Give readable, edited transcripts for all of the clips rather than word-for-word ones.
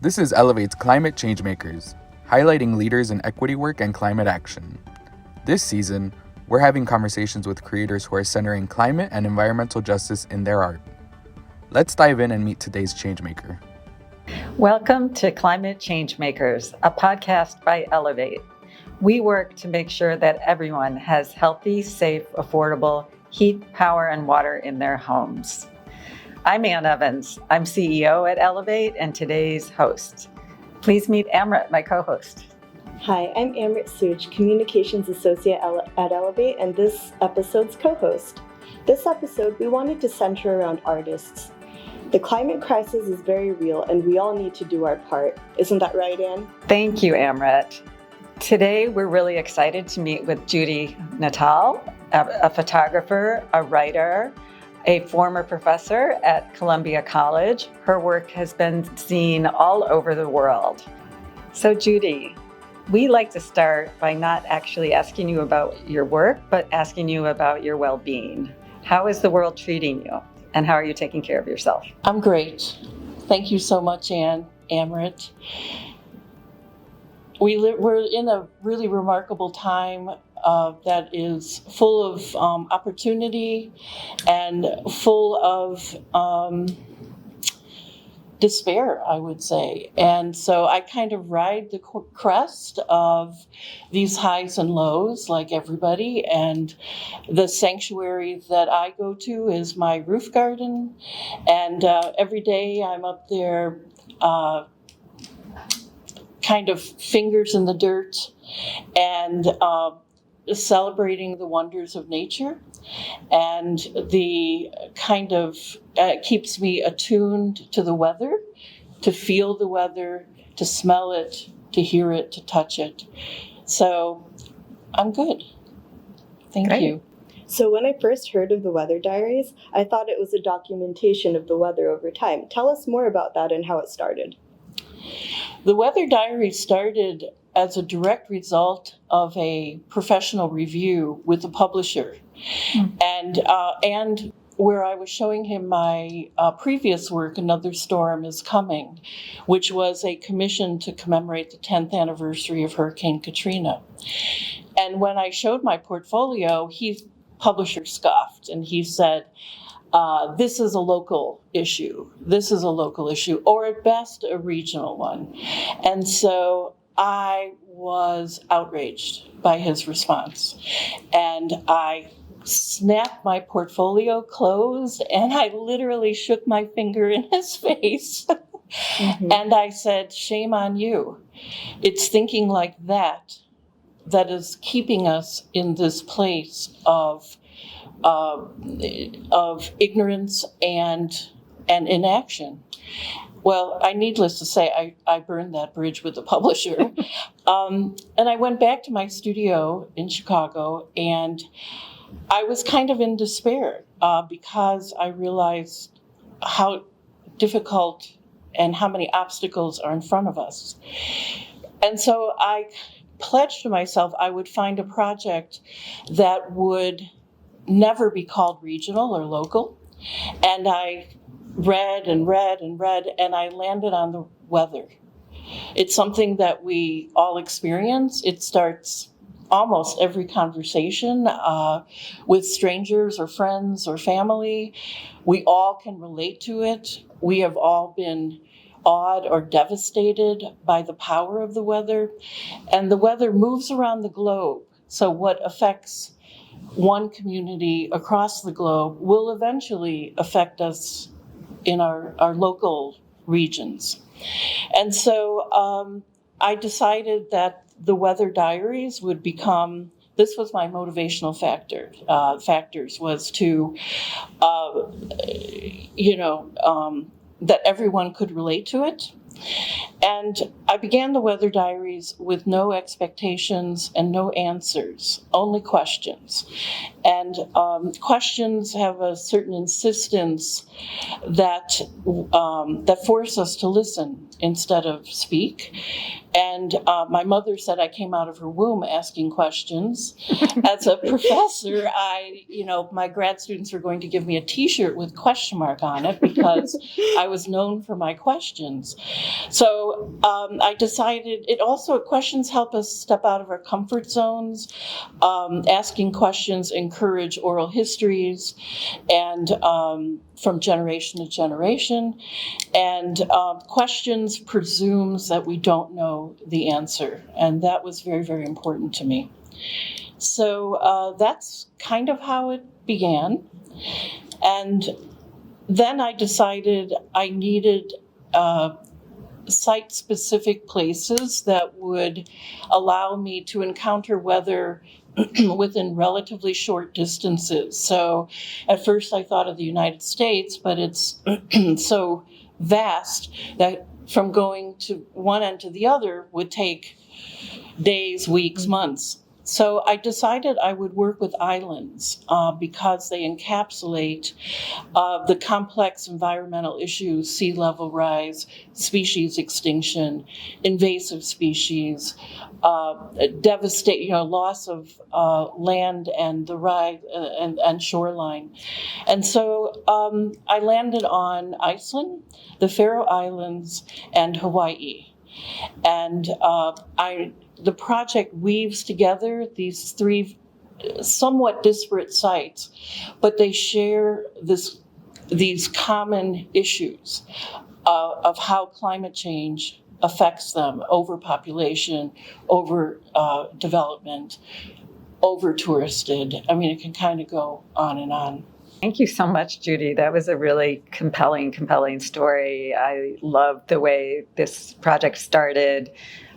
This is Elevate's Climate Changemakers, highlighting leaders in equity work and climate action. This season, we're having conversations with creators who are centering climate and environmental justice in their art. Let's dive in and meet today's changemaker. Welcome to Climate Changemakers, a podcast by Elevate. We work to make sure that everyone has healthy, safe, affordable heat, power, and water in their homes. I'm Ann Evans. I'm CEO at Elevate and today's host. Please meet Amrit, my co-host. Hi, I'm Amrit Suj, Communications Associate at Elevate and this episode's co-host. This episode, we wanted to center around artists. The climate crisis is very real and we all need to do our part. Isn't that right, Ann? Thank you, Amrit. Today, we're really excited to meet with Judy Natal, a photographer, a writer, a former professor at Columbia College. Her work has been seen all over the world. So Judy, we like to start by not actually asking you about your work, but asking you about your well-being. How is the world treating you? And how are you taking care of yourself? I'm great. Thank you so much, Amrit. We're in a really remarkable time that is full of opportunity and full of despair, I would say. And so I kind of ride the crest of these highs and lows like everybody. And the sanctuary that I go to is my roof garden. And every day I'm up there kind of fingers in the dirt and celebrating the wonders of nature, and the kind of keeps me attuned to the weather, to feel the weather, to smell it, to hear it, to touch it. So I'm good. Thank you. So when I first heard of the Weather Diaries, I thought it was a documentation of the weather over time. Tell us more about that and how it started. The Weather Diaries started as a direct result of a professional review with the publisher. And where I was showing him my previous work, Another Storm is Coming, which was a commission to commemorate the 10th anniversary of Hurricane Katrina. And when I showed my portfolio, publisher scoffed and he said, this is a local issue. This is a local issue, or at best, a regional one. And so I was outraged by his response. And I snapped my portfolio closed and I literally shook my finger in his face. Mm-hmm. And I said, shame on you. It's thinking like that is keeping us in this place of ignorance and inaction. Well, needless to say, I burned that bridge with the publisher. And I went back to my studio in Chicago, and I was kind of in despair because I realized how difficult and how many obstacles are in front of us. And so I pledged to myself I would find a project that would never be called regional or local. And I read and read and read, and I landed on the weather. It's something that we all experience. It starts almost every conversation with strangers or friends or family. We all can relate to it. We have all been awed or devastated by the power of the weather. And the weather moves around the globe. So what affects one community across the globe will eventually affect us in our local regions. And so I decided that the Weather Diaries would become, this was my motivational factors was to, that everyone could relate to it. And I began the Weather Diaries with no expectations and no answers, only questions. And questions have a certain insistence that force us to listen instead of speak. And my mother said I came out of her womb asking questions. As a professor, my grad students were going to give me a T-shirt with question mark on it because I was known for my questions. So I decided questions help us step out of our comfort zones. Asking questions encourage oral histories and from generation to generation. And questions presumes that we don't know the answer. And that was very, very important to me. So that's kind of how it began. And then I decided I needed site-specific places that would allow me to encounter weather within relatively short distances. So at first I thought of the United States, but it's so vast that from going to one end to the other would take days, weeks, months. So I decided I would work with islands because they encapsulate the complex environmental issues: sea level rise, species extinction, invasive species, loss of land and the rise and shoreline. And so I landed on Iceland, the Faroe Islands, and Hawaii. And the project weaves together these three somewhat disparate sites, but they share these common issues of how climate change affects them: overpopulation, over development, over touristed. I mean, it can kind of go on and on. Thank you so much, Judy. That was a really compelling story. I love the way this project started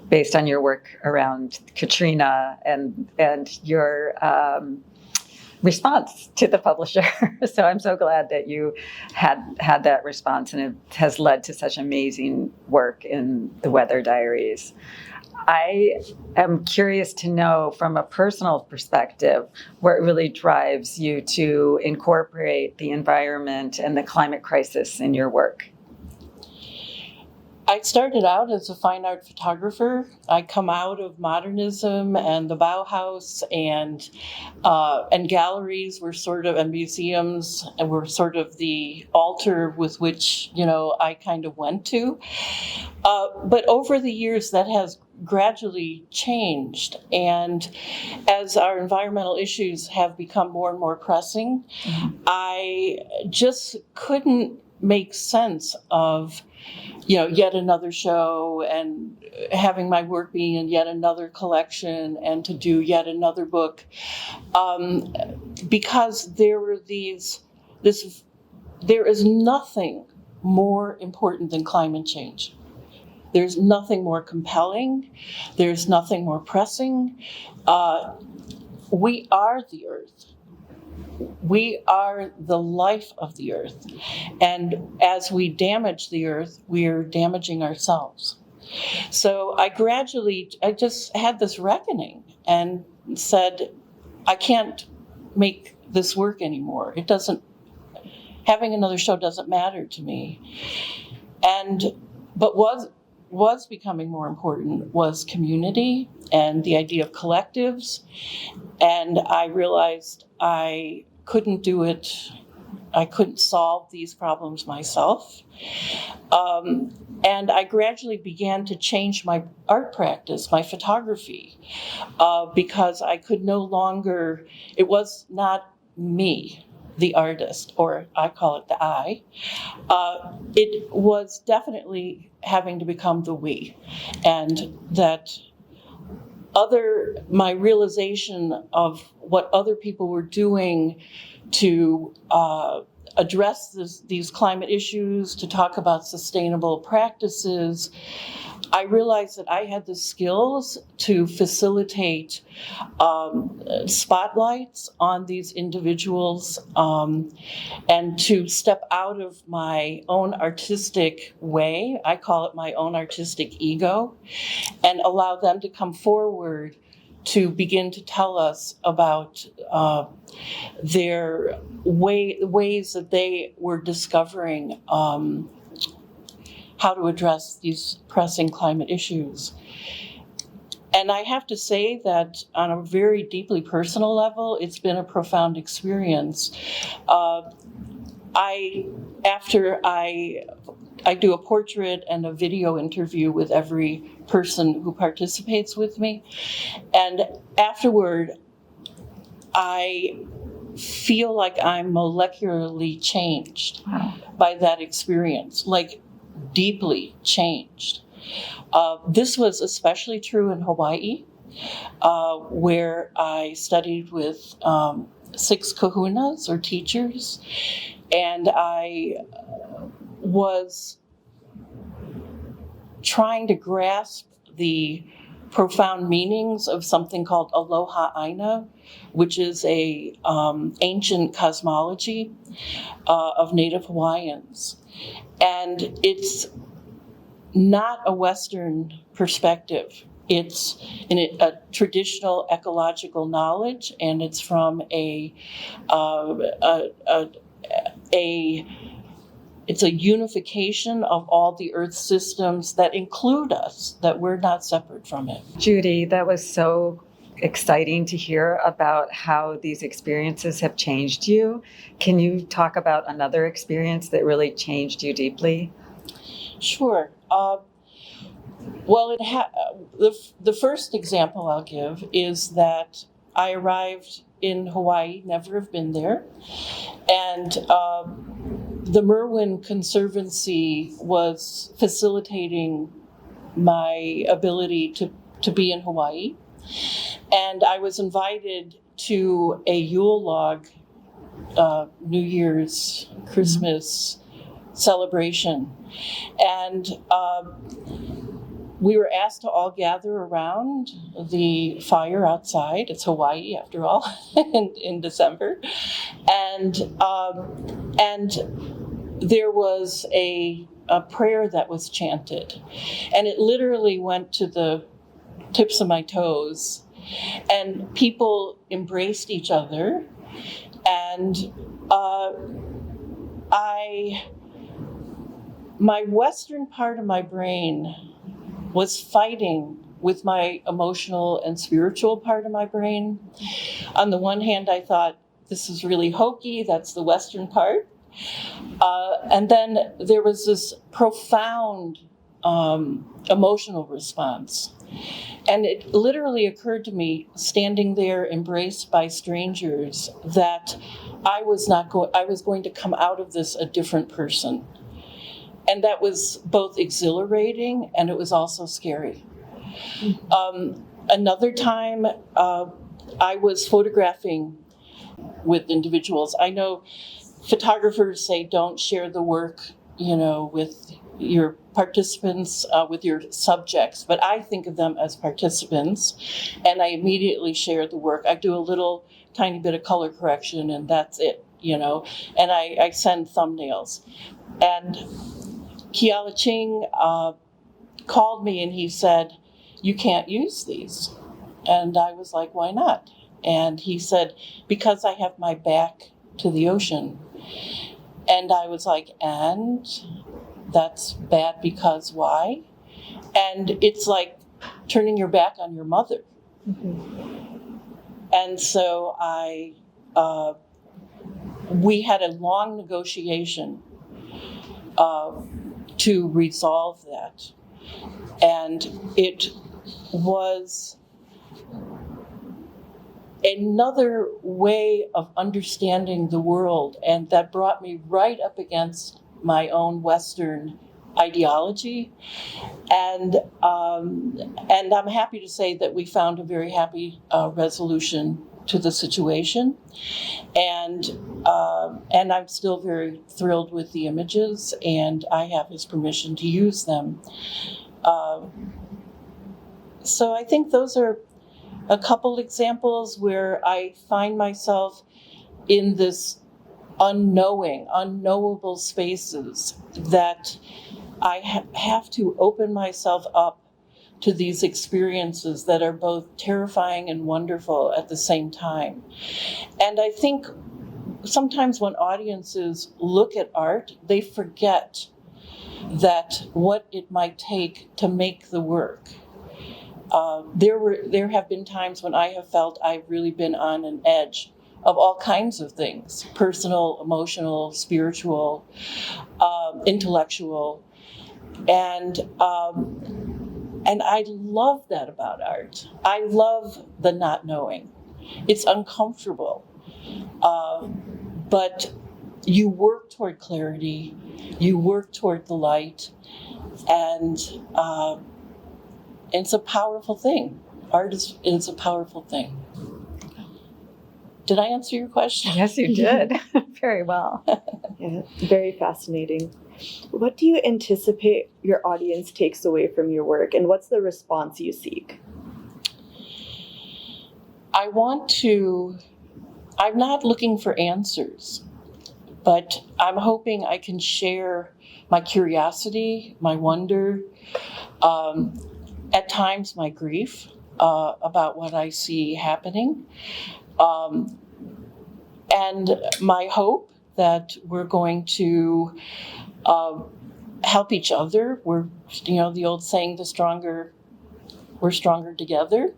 based on your work around Katrina and your response to the publisher. So I'm so glad that you had that response, and it has led to such amazing work in the Weather Diaries. I am curious to know, from a personal perspective, what really drives you to incorporate the environment and the climate crisis in your work. I started out as a fine art photographer. I come out of modernism and the Bauhaus, and galleries were and museums were sort of the altar with which, I kind of went to. But over the years, that has gradually changed. And as our environmental issues have become more and more pressing, I just couldn't make sense of yet another show and having my work being in yet another collection and to do yet another book, because there is nothing more important than climate change. There's nothing more compelling. There's nothing more pressing. We are the earth. We are the life of the earth. And as we damage the earth, we're damaging ourselves. So I just had this reckoning and said, I can't make this work anymore. Having another show doesn't matter to me. But was becoming more important was community and the idea of collectives. And I realized I couldn't do it. I couldn't solve these problems myself. And I gradually began to change my art practice, my photography, because I could no longer, it was not me, the artist, or I call it the I. It was definitely having to become the we. And that my realization of what other people were doing to address these climate issues, to talk about sustainable practices, I realized that I had the skills to facilitate spotlights on these individuals and to step out of my own artistic way, I call it my own artistic ego, and allow them to come forward to begin to tell us about their ways that they were discovering how to address these pressing climate issues. And I have to say that on a very deeply personal level, it's been a profound experience. After I do a portrait and a video interview with every person who participates with me, and afterward, I feel like I'm molecularly changed by that experience, like deeply changed. This was especially true in Hawaii, where I studied with 6 kahunas or teachers, and I was trying to grasp the profound meanings of something called aloha aina, which is a ancient cosmology of Native Hawaiians. And it's not a Western perspective. It's a traditional ecological knowledge, and it's from it's a unification of all the Earth systems that include us, that we're not separate from it. Judy, that was so exciting to hear about how these experiences have changed you. Can you talk about another experience that really changed you deeply? Sure. Well, the first example I'll give is that I arrived in Hawaii, never have been there, and the Merwin Conservancy was facilitating my ability to be in Hawaii, and I was invited to a Yule log, New Year's, Christmas celebration, and we were asked to all gather around the fire outside. It's Hawaii, after all, in December, and there was a prayer that was chanted, and it literally went to the tips of my toes, and people embraced each other, and my Western part of my brain was fighting with my emotional and spiritual part of my brain. On the one hand, I thought, this is really hokey, that's the Western part. And then there was this profound emotional response. And it literally occurred to me, standing there embraced by strangers, that I was going to come out of this a different person. And that was both exhilarating and it was also scary. Another time, I was photographing with individuals. I know photographers say don't share the work, with your participants, with your subjects, but I think of them as participants, and I immediately share the work. I do a little tiny bit of color correction, and that's it, and I send thumbnails. And Kiala Ching called me and he said, "You can't use these." And I was like, "Why not?" And he said, "Because I have my back to the ocean." And I was like, "And that's bad because why?" And it's like turning your back on your mother. Mm-hmm. And so we had a long negotiation to resolve that. And it was another way of understanding the world, and that brought me right up against my own Western ideology. And I'm happy to say that we found a very happy resolution to the situation. And I'm still very thrilled with the images, and I have his permission to use them. So I think those are a couple examples where I find myself in this unknowable spaces that I have to open myself up to these experiences that are both terrifying and wonderful at the same time. And I think sometimes when audiences look at art, they forget that what it might take to make the work. There have been times when I have felt I've really been on an edge of all kinds of things: personal, emotional, spiritual, intellectual, and I love that about art. I love the not knowing. It's uncomfortable, but you work toward clarity, you work toward the light, and it's a powerful thing. Art is a powerful thing. Did I answer your question? Yes, you did. Very well. Yeah, very fascinating. What do you anticipate your audience takes away from your work, and what's the response you seek? I'm not looking for answers, but I'm hoping I can share my curiosity, my wonder, at times my grief about what I see happening, and my hope that we're going to help each other. We're, the old saying, we're stronger together.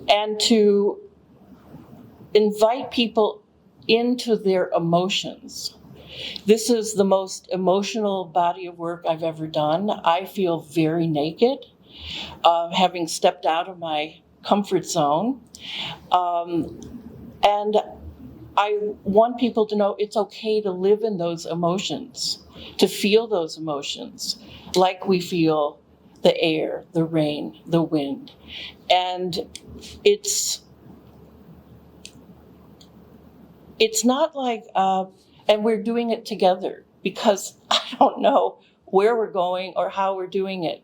And to invite people into their emotions. This is the most emotional body of work I've ever done. I feel very naked, having stepped out of my comfort zone. And I want people to know it's okay to live in those emotions, to feel those emotions, like we feel the air, the rain, the wind. And it's not like, and we're doing it together, because I don't know where we're going or how we're doing it.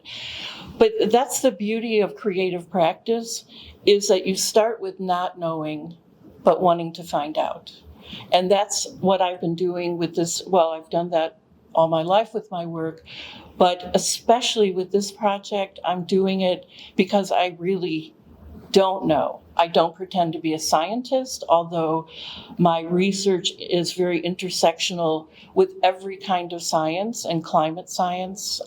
But that's the beauty of creative practice, is that you start with not knowing, but wanting to find out. And that's what I've been doing with this. Well, I've done that all my life with my work, but especially with this project, I'm doing it because I really don't know. I don't pretend to be a scientist, although my research is very intersectional with every kind of science and climate science.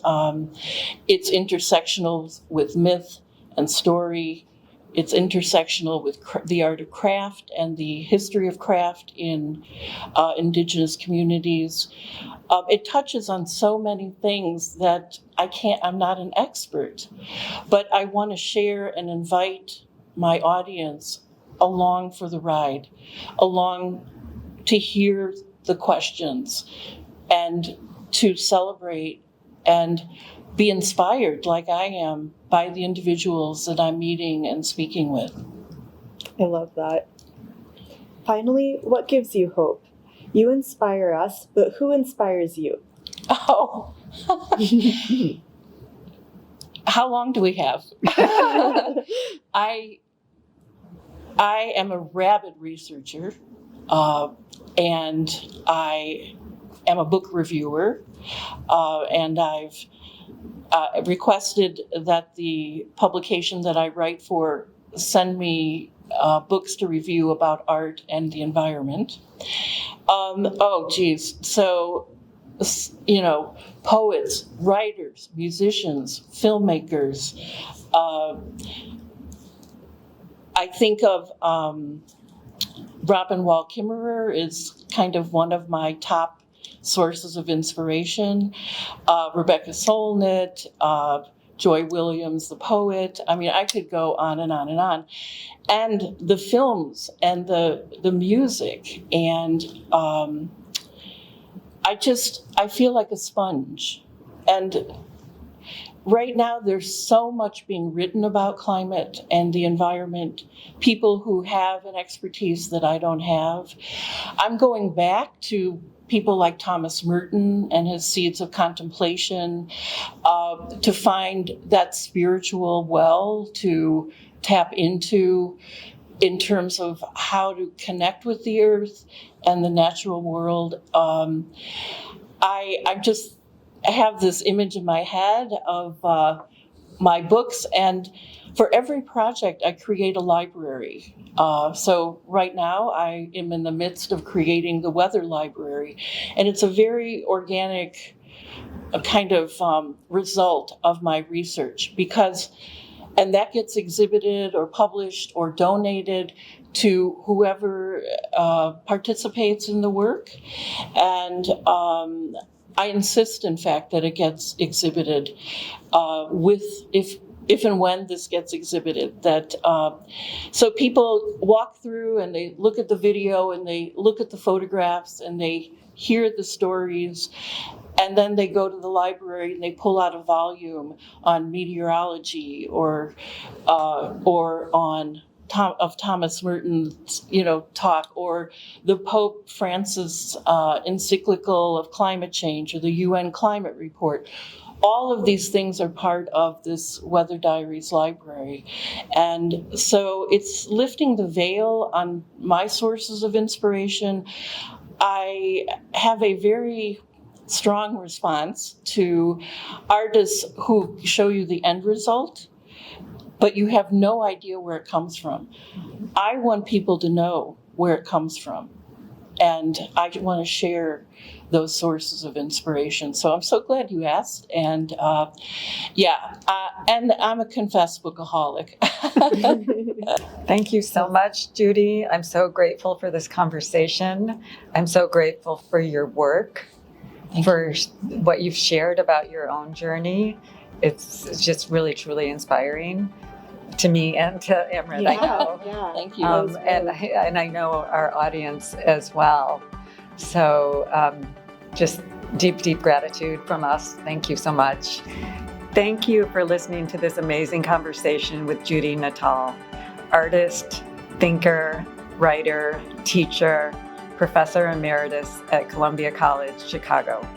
It's intersectional with myth and story. It's intersectional with the art of craft and the history of craft in indigenous communities. It touches on so many things that I'm not an expert, but I want to share and invite my audience along for the ride, along to hear the questions and to celebrate and be inspired, like I am, by the individuals that I'm meeting and speaking with. I love that. Finally, what gives you hope? You inspire us, but who inspires you? Oh. How long do we have? I am a rabid researcher, and I am a book reviewer, and I've requested that the publication that I write for send me books to review about art and the environment. So, poets, writers, musicians, filmmakers. I think of Robin Wall Kimmerer is kind of one of my top sources of inspiration. Rebecca Solnit, Joy Williams, the poet. I mean, I could go on and on and on. And the films and the music. And I feel like a sponge. And right now, there's so much being written about climate and the environment, people who have an expertise that I don't have. I'm going back to people like Thomas Merton and his Seeds of Contemplation to find that spiritual well to tap into in terms of how to connect with the earth and the natural world. I just have this image in my head of my books, and for every project, I create a library. So right now, I am in the midst of creating the Weather Library, and it's a very organic kind of result of my research, and that gets exhibited or published or donated to whoever participates in the work. And I insist, in fact, that it gets exhibited if and when this gets exhibited, that so people walk through and they look at the video and they look at the photographs and they hear the stories, and then they go to the library and they pull out a volume on meteorology or on Thomas Merton's, talk, or the Pope Francis encyclical of climate change, or the UN climate report. All of these things are part of this Weather Diaries library. And so it's lifting the veil on my sources of inspiration. I have a very strong response to artists who show you the end result, but you have no idea where it comes from. I want people to know where it comes from, and I want to share those sources of inspiration. So I'm so glad you asked, and and I'm a confessed bookaholic. Thank you so much, Judy. I'm so grateful for this conversation. I'm so grateful for your work, for what you've shared about your own journey. It's just really, truly inspiring to me and to Emrit, I know. Yeah. Thank you. And I know our audience as well. So just deep, deep gratitude from us. Thank you so much. Thank you for listening to this amazing conversation with Judy Natal, artist, thinker, writer, teacher, Professor Emeritus at Columbia College, Chicago.